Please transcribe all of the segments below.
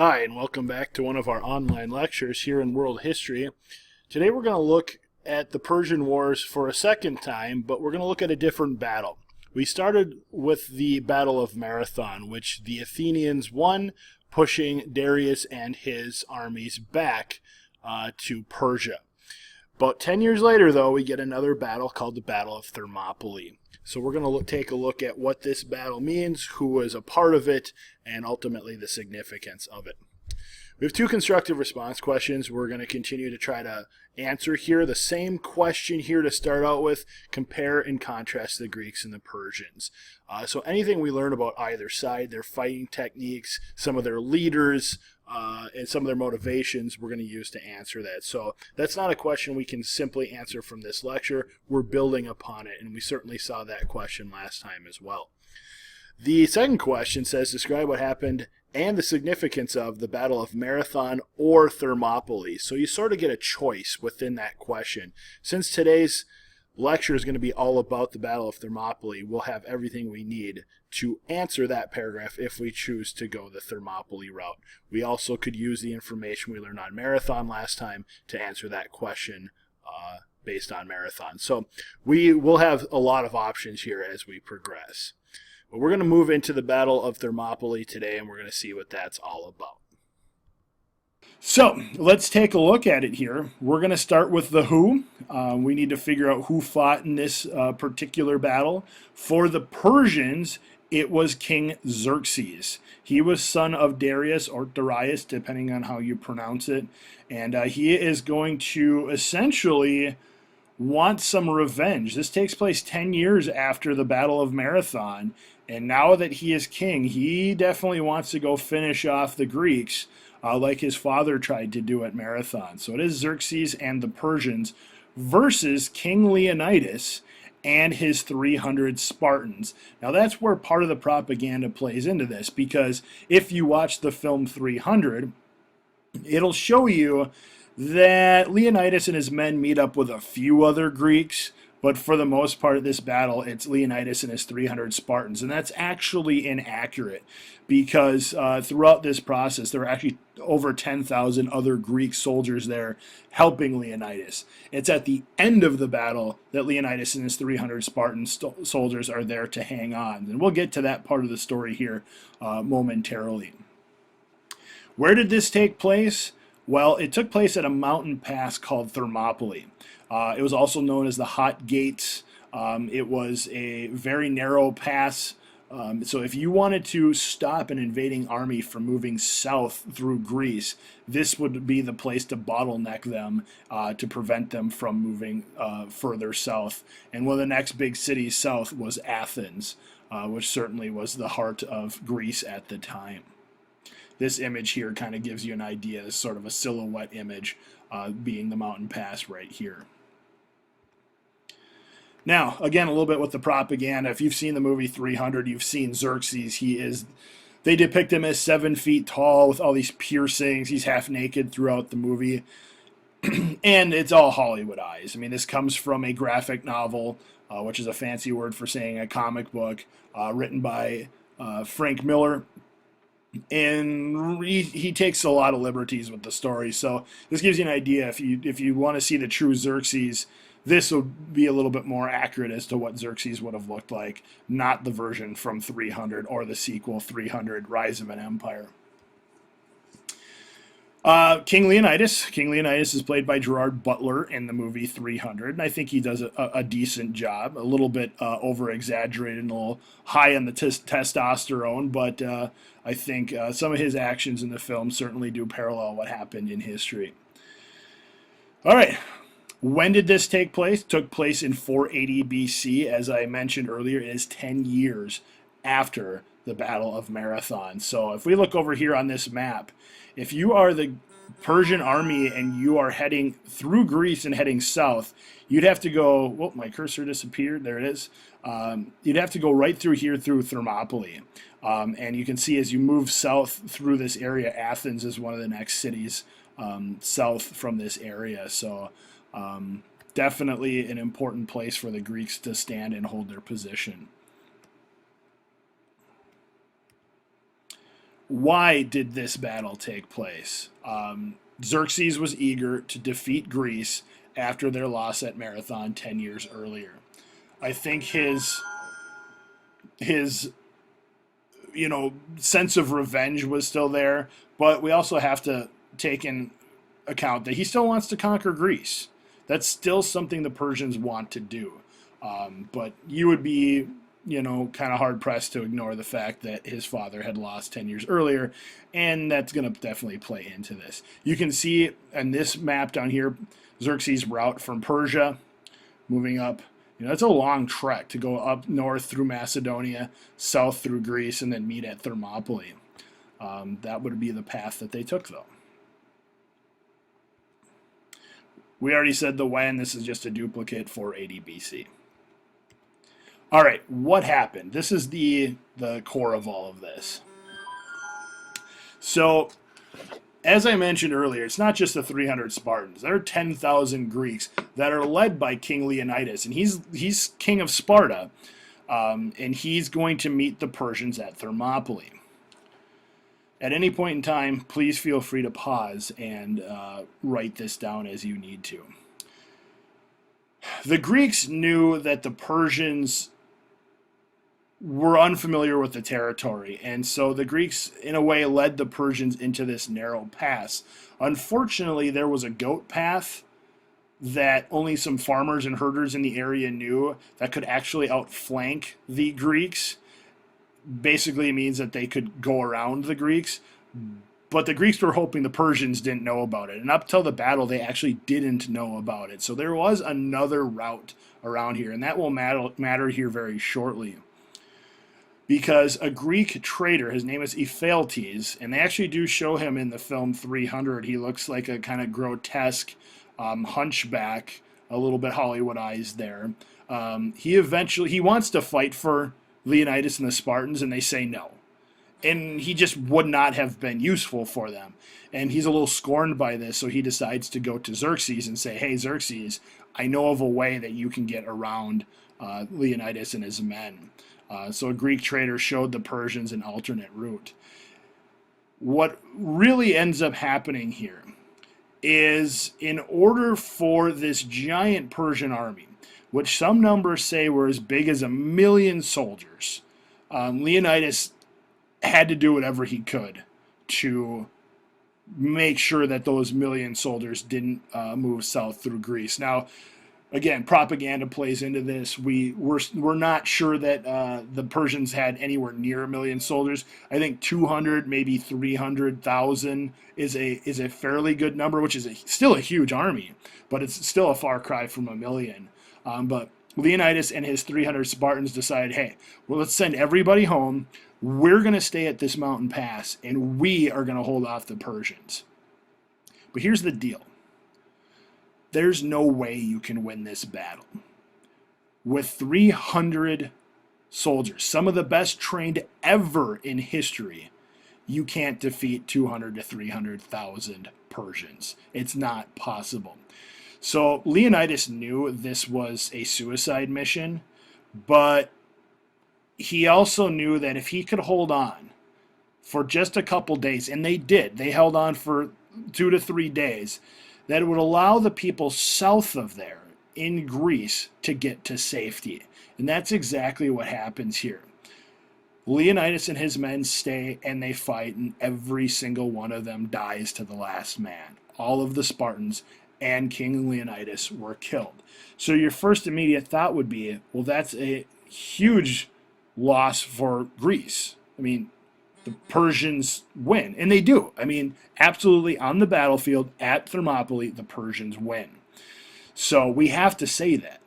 Hi, and welcome back to one of our online lectures here in world history. Today we're going to look at the Persian Wars for a second time, but we're going to look at a different battle. We started with the Battle of Marathon, which the Athenians won, pushing Darius and his armies back to Persia. About 10 years later, though, we get another battle called the Battle of Thermopylae. So we're going to take a look at what this battle means, who was a part of it, and ultimately the significance of it. We have two constructive response questions we're going to continue to try to answer here. The same question here to start out with: compare and contrast the Greeks and the Persians. So anything we learn about either side, their fighting techniques, some of their leaders, and some of their motivations, we're going to use to answer that. So that's not a question we can simply answer from this lecture. We're building upon it, and we certainly saw that question last time as well. The second question says, describe what happened and the significance of the Battle of Marathon or Thermopylae. So you sort of get a choice within that question. Since today's lecture is going to be all about the Battle of Thermopylae, we'll have everything we need to answer that paragraph if we choose to go the Thermopylae route. We also could use the information we learned on Marathon last time to answer that question based on Marathon. So we will have a lot of options here as we progress. But we're going to move into the Battle of Thermopylae today, and we're going to see what that's all about. So let's take a look at it here. We're going to start with the who. We need to figure out who fought in this particular battle. For the Persians, it was King Xerxes. He was son of Darius or Darius, depending on how you pronounce it. And he is going to essentially want some revenge. This takes place 10 years after the Battle of Marathon. And now that he is king, he definitely wants to go finish off the Greeks like his father tried to do at Marathon. So it is Xerxes and the Persians versus King Leonidas and his 300 Spartans. Now that's where part of the propaganda plays into this, because if you watch the film 300, it'll show you that Leonidas and his men meet up with a few other Greeks, but for the most part of this battle, it's Leonidas and his 300 Spartans. And that's actually inaccurate, because throughout this process, there were actually over 10,000 other Greek soldiers there helping Leonidas. It's at the end of the battle that Leonidas and his 300 Spartan soldiers are there to hang on. And we'll get to that part of the story here momentarily. Where did this take place? Well, it took place at a mountain pass called Thermopylae. It was also known as the Hot Gates. It was a very narrow pass. So if you wanted to stop an invading army from moving south through Greece, this would be the place to bottleneck them to prevent them from moving further south. And one of the next big cities south was Athens, which certainly was the heart of Greece at the time. This image here kind of gives you an idea. It's sort of a silhouette image, being the mountain pass right here. Now, again, a little bit with the propaganda. If you've seen the movie 300, you've seen Xerxes. They depict him as 7 feet tall with all these piercings. He's half naked throughout the movie. And it's all Hollywoodized. I mean, this comes from a graphic novel, which is a fancy word for saying a comic book, written by Frank Miller. And he takes a lot of liberties with the story. So this gives you an idea. If you want to see the true Xerxes, this will be a little bit more accurate as to what Xerxes would have looked like, not the version from 300 or the sequel 300, Rise of an Empire. King Leonidas. King Leonidas is played by Gerard Butler in the movie 300, and I think he does a decent job. A little bit over-exaggerated and a little high on the testosterone, but I think some of his actions in the film certainly do parallel what happened in history. All right. When did this take place? It took place in 480 BC. As I mentioned earlier, it is 10 years after the Battle of Marathon. So if we look over here on this map, if you are the Persian army and you are heading through Greece and heading south, you'd have to go, whoa, my cursor disappeared, there it is. You'd have to go right through here through Thermopylae. And you can see as you move south through this area, Athens is one of the next cities south from this area. So definitely an important place for the Greeks to stand and hold their position. Why did this battle take place? Xerxes was eager to defeat Greece after their loss at Marathon 10 years earlier. I think his sense of revenge was still there, but we also have to take in account that he still wants to conquer Greece. That's still something the Persians want to do. But you would be, kind of hard pressed to ignore the fact that his father had lost 10 years earlier, and that's going to definitely play into this. You can see in this map down here, Xerxes' route from Persia, moving up. That's a long trek to go up north through Macedonia, south through Greece, and then meet at Thermopylae. That would be the path that they took, though. We already said the when. This is just a duplicate for 80 BC. All right, what happened? This is the core of all of this. So, as I mentioned earlier, it's not just the 300 Spartans. There are 10,000 Greeks that are led by King Leonidas, and he's king of Sparta, and he's going to meet the Persians at Thermopylae. At any point in time, please feel free to pause and write this down as you need to. The Greeks knew that the Persians were unfamiliar with the territory, and so the Greeks, in a way, led the Persians into this narrow pass. Unfortunately, there was a goat path that only some farmers and herders in the area knew that could actually outflank the Greeks. Basically, it means that they could go around the Greeks, but the Greeks were hoping the Persians didn't know about it, and up till the battle, they actually didn't know about it. So there was another route around here, and that will matter here very shortly. Because a Greek trader, his name is Ephialtes, and they actually do show him in the film 300. He looks like a kind of grotesque hunchback, a little bit Hollywoodized there. He wants to fight for Leonidas and the Spartans, and they say no. And he just would not have been useful for them. And he's a little scorned by this, so he decides to go to Xerxes and say, hey, Xerxes, I know of a way that you can get around Leonidas and his men. So a Greek trader showed the Persians an alternate route. What really ends up happening here is, in order for this giant Persian army, which some numbers say were as big as 1 million soldiers, Leonidas had to do whatever he could to make sure that those 1 million soldiers didn't move south through Greece. Now, again, propaganda plays into this. We're not sure that the Persians had anywhere near 1 million soldiers. I think 200, maybe 300,000 is a fairly good number, which is still a huge army, but it's still a far cry from 1 million. But Leonidas and his 300 Spartans decided, hey, well, let's send everybody home. We're going to stay at this mountain pass, and we are going to hold off the Persians. But here's the deal. There's no way you can win this battle. With 300 soldiers, some of the best trained ever in history, you can't defeat 200 to 300,000 Persians. It's not possible. So Leonidas knew this was a suicide mission, but he also knew that if he could hold on for just a couple days, and they did, they held on for 2 to 3 days, that it would allow the people south of there in Greece to get to safety. And that's exactly what happens here. Leonidas and his men stay and they fight, and every single one of them dies to the last man. All of the Spartans and King Leonidas were killed. So your first immediate thought would be, well, that's a huge loss for Greece. I mean, the Persians win, and they do. I mean, absolutely on the battlefield at Thermopylae, the Persians win. So we have to say that.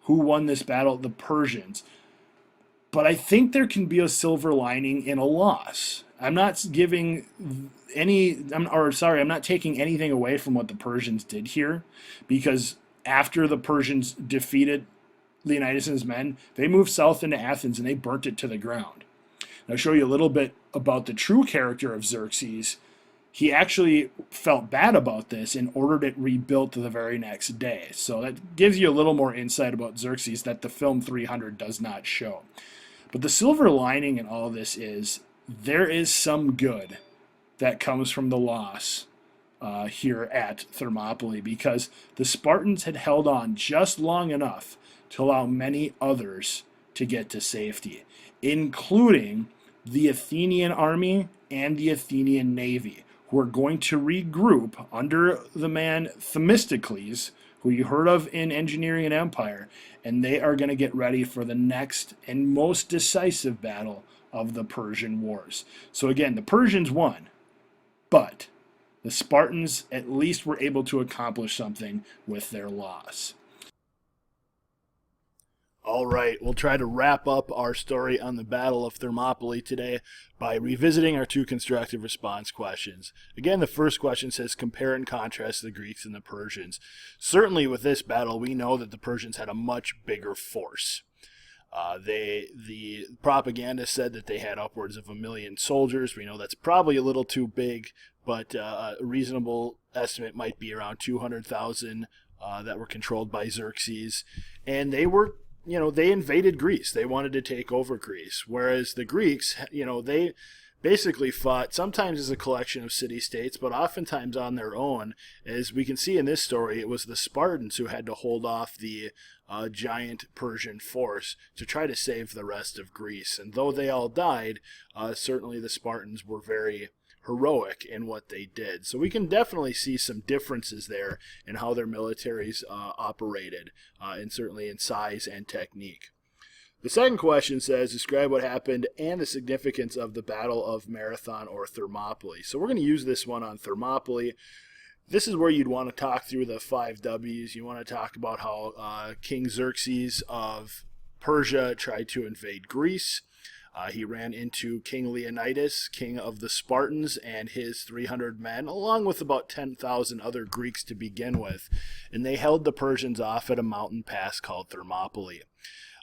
Who won this battle? The Persians. But I think there can be a silver lining in a loss. I'm not taking anything away from what the Persians did here, because after the Persians defeated Leonidas and his men, they moved south into Athens and they burnt it to the ground. I'll show you a little bit about the true character of Xerxes. He actually felt bad about this and ordered it rebuilt the very next day. So that gives you a little more insight about Xerxes that the film 300 does not show. But the silver lining in all of this is there is some good that comes from the loss here at Thermopylae, because the Spartans had held on just long enough to allow many others to get to safety, including the Athenian army and the Athenian navy, who are going to regroup under the man Themistocles, who you heard of in Engineering and Empire, and they are going to get ready for the next and most decisive battle of the Persian Wars. So again, the Persians won, but the Spartans at least were able to accomplish something with their loss. All right, we'll try to wrap up our story on the Battle of Thermopylae today by revisiting our two constructive response questions. Again, the first question says, compare and contrast the Greeks and the Persians. Certainly with this battle, we know that the Persians had a much bigger force. The propaganda said that they had upwards of 1 million soldiers. We know that's probably a little too big, but a reasonable estimate might be around 200,000 that were controlled by Xerxes. And they were, they invaded Greece. They wanted to take over Greece. Whereas the Greeks, they basically fought sometimes as a collection of city-states, but oftentimes on their own. As we can see in this story, it was the Spartans who had to hold off the giant Persian force to try to save the rest of Greece. And though they all died, certainly the Spartans were very heroic in what they did. So we can definitely see some differences there in how their militaries operated, and certainly in size and technique. The second question says, describe what happened and the significance of the Battle of Marathon or Thermopylae. So we're going to use this one on Thermopylae. This is where you'd want to talk through the 5 W's. You want to talk about how King Xerxes of Persia tried to invade Greece. He ran into King Leonidas, king of the Spartans, and his 300 men, along with about 10,000 other Greeks to begin with. And they held the Persians off at a mountain pass called Thermopylae.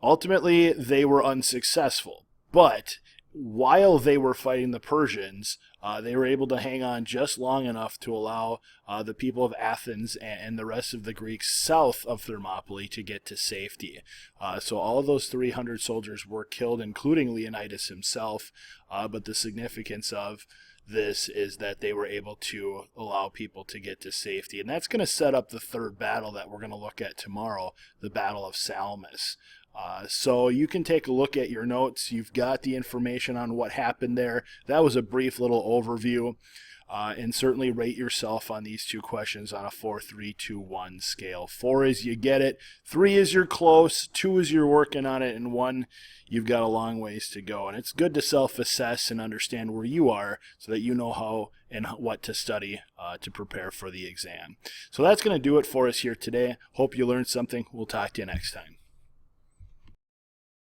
Ultimately, they were unsuccessful, but while they were fighting the Persians, they were able to hang on just long enough to allow the people of Athens and the rest of the Greeks south of Thermopylae to get to safety. So all of those 300 soldiers were killed, including Leonidas himself, but the significance of this is that they were able to allow people to get to safety. And that's going to set up the third battle that we're going to look at tomorrow, the Battle of Salamis. So you can take a look at your notes. You've got the information on what happened there. That was a brief little overview. And certainly rate yourself on these two questions on a 4, 3, 2, 1 scale. 4 is you get it, 3 is you're close, 2 is you're working on it, and 1, you've got a long ways to go. And it's good to self-assess and understand where you are so that you know how and what to study to prepare for the exam. So that's going to do it for us here today. Hope you learned something. We'll talk to you next time.